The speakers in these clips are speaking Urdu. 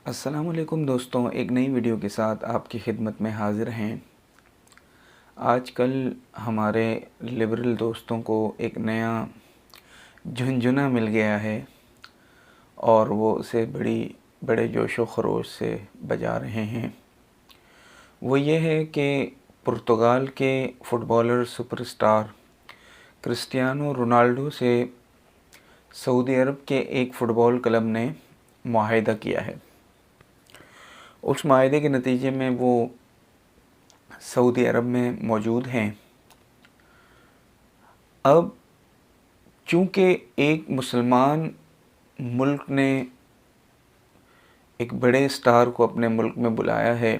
السلام علیکم دوستوں، ایک نئی ویڈیو کے ساتھ آپ کی خدمت میں حاضر ہیں۔ آج کل ہمارے لبرل دوستوں کو ایک نیا جھنجھنا مل گیا ہے اور وہ اسے بڑے جوش و خروش سے بجا رہے ہیں۔ وہ یہ ہے کہ پرتگال کے footballer superstar Cristiano Ronaldo سے سعودی عرب کے ایک فٹ بال کلب نے معاہدہ کیا ہے۔ اس معاہدے کے نتیجے میں وہ سعودی عرب میں موجود ہیں۔ اب چونکہ ایک مسلمان ملک نے ایک بڑے اسٹار کو اپنے ملک میں بلایا ہے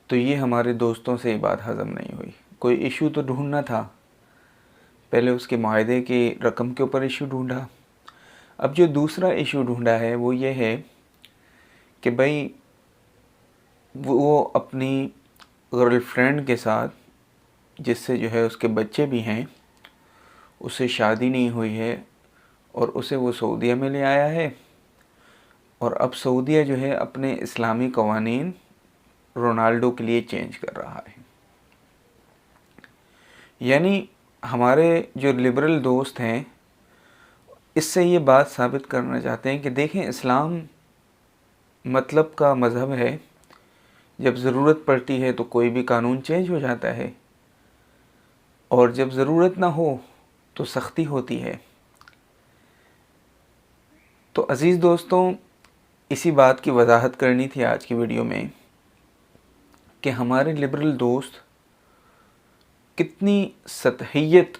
تو یہ ہمارے دوستوں سے یہ بات ہضم نہیں ہوئی۔ کوئی ایشو تو ڈھونڈنا تھا، پہلے اس کے معاہدے کی رقم کے اوپر ایشو ڈھونڈا۔ اب جو دوسرا ایشو ڈھونڈا ہے وہ یہ ہے کہ بھائی وہ اپنی گرل فرینڈ کے ساتھ، جس سے جو ہے اس کے بچے بھی ہیں، اسے شادی نہیں ہوئی ہے اور اسے وہ سعودیہ میں لے آیا ہے، اور اب سعودیہ جو ہے اپنے اسلامی قوانین رونالڈو کے لیے چینج کر رہا ہے۔ یعنی ہمارے جو لبرل دوست ہیں اس سے یہ بات ثابت کرنا چاہتے ہیں کہ دیکھیں، اسلام مطلب کا مذہب ہے، جب ضرورت پڑتی ہے تو کوئی بھی قانون چینج ہو جاتا ہے، اور جب ضرورت نہ ہو تو سختی ہوتی ہے۔ تو عزیز دوستوں، اسی بات کی وضاحت کرنی تھی آج کی ویڈیو میں کہ ہمارے لبرل دوست کتنی سطحیت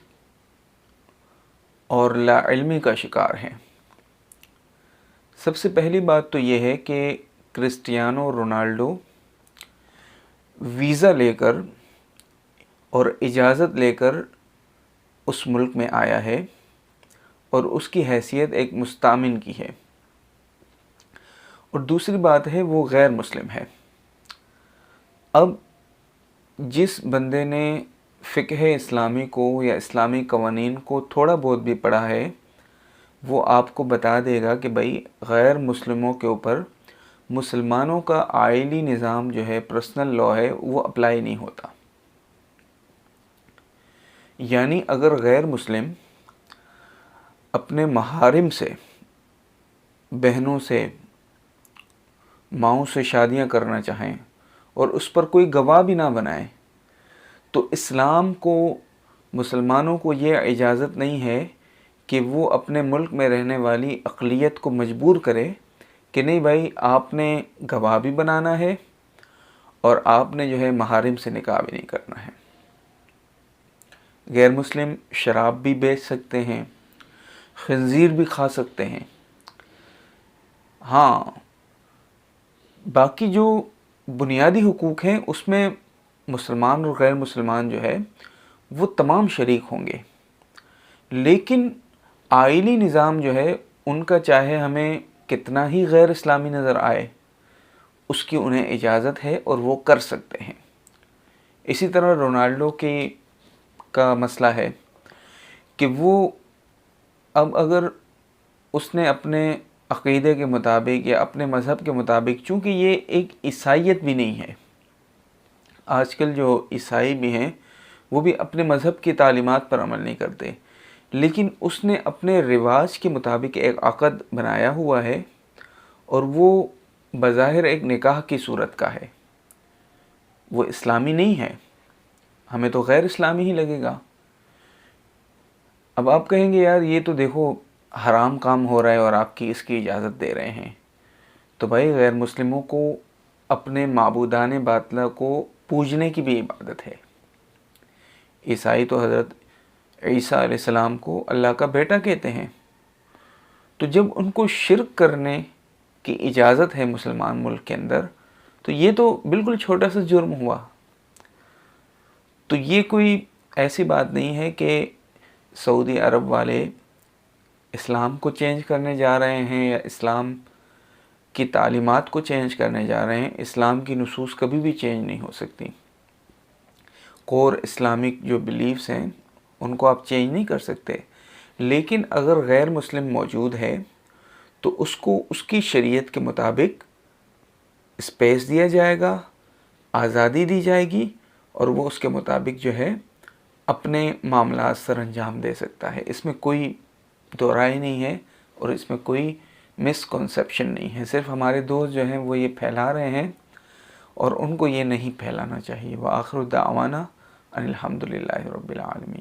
اور لا علمی کا شکار ہیں۔ سب سے پہلی بات تو یہ ہے کہ کرسٹیانو رونالڈو ویزا لے کر اور اجازت لے کر اس ملک میں آیا ہے اور اس کی حیثیت ایک مستأمن کی ہے، اور دوسری بات ہے وہ غیر مسلم ہے۔ اب جس بندے نے فقہ اسلامی کو یا اسلامی قوانین کو تھوڑا بہت بھی پڑھا ہے وہ آپ کو بتا دے گا کہ بھائی غیر مسلموں کے اوپر مسلمانوں کا آئلی نظام جو ہے، پرسنل لا ہے، وہ اپلائی نہیں ہوتا۔ یعنی اگر غیر مسلم اپنے محارم سے، بہنوں سے، ماؤں سے شادیاں کرنا چاہیں اور اس پر کوئی گواہ بھی نہ بنائے تو اسلام کو، مسلمانوں کو یہ اجازت نہیں ہے کہ وہ اپنے ملک میں رہنے والی اقلیت کو مجبور کرے کہ نہیں بھائی آپ نے گواہ بھی بنانا ہے اور آپ نے جو ہے محارم سے نکاح بھی نہیں کرنا ہے۔ غیر مسلم شراب بھی بیچ سکتے ہیں، خنزیر بھی کھا سکتے ہیں، ہاں باقی جو بنیادی حقوق ہیں اس میں مسلمان اور غیر مسلمان جو ہے وہ تمام شریک ہوں گے، لیکن آئلی نظام جو ہے ان کا چاہے ہمیں کتنا ہی غیر اسلامی نظر آئے، اس کی انہیں اجازت ہے اور وہ کر سکتے ہیں۔ اسی طرح رونالڈو کا مسئلہ ہے کہ وہ اب اگر اس نے اپنے عقیدے کے مطابق یا اپنے مذہب کے مطابق، چونکہ یہ ایک عیسائیت بھی نہیں ہے، آج کل جو عیسائی بھی ہیں وہ بھی اپنے مذہب کی تعلیمات پر عمل نہیں کرتے، لیکن اس نے اپنے رواج کے مطابق ایک عقد بنایا ہوا ہے اور وہ بظاہر ایک نکاح کی صورت کا ہے، وہ اسلامی نہیں ہے، ہمیں تو غیر اسلامی ہی لگے گا۔ اب آپ کہیں گے یار یہ تو دیکھو حرام کام ہو رہا ہے اور آپ کی اس کی اجازت دے رہے ہیں، تو بھائی غیر مسلموں کو اپنے معبودان باطلہ کو پوجنے کی بھی عبادت ہے۔ عیسائی تو حضرت عیسیٰ علیہ السلام کو اللہ کا بیٹا کہتے ہیں، تو جب ان کو شرک کرنے کی اجازت ہے مسلمان ملک کے اندر تو یہ تو بالکل چھوٹا سا جرم ہوا۔ تو یہ کوئی ایسی بات نہیں ہے کہ سعودی عرب والے اسلام کو چینج کرنے جا رہے ہیں یا اسلام کی تعلیمات کو چینج کرنے جا رہے ہیں۔ اسلام کی نصوص کبھی بھی چینج نہیں ہو سکتی۔ کور اسلامک جو بلیفز ہیں ان کو آپ چینج نہیں کر سکتے، لیکن اگر غیر مسلم موجود ہے تو اس کو اس کی شریعت کے مطابق اسپیس دیا جائے گا، آزادی دی جائے گی، اور وہ اس کے مطابق جو ہے اپنے معاملات سر انجام دے سکتا ہے۔ اس میں کوئی دو رائے نہیں ہے اور اس میں کوئی مسکنسیپشن نہیں ہے۔ صرف ہمارے دوست جو ہیں وہ یہ پھیلا رہے ہیں اور ان کو یہ نہیں پھیلانا چاہیے۔ وآخر دعوانا ان الحمد للہ رب العالمین۔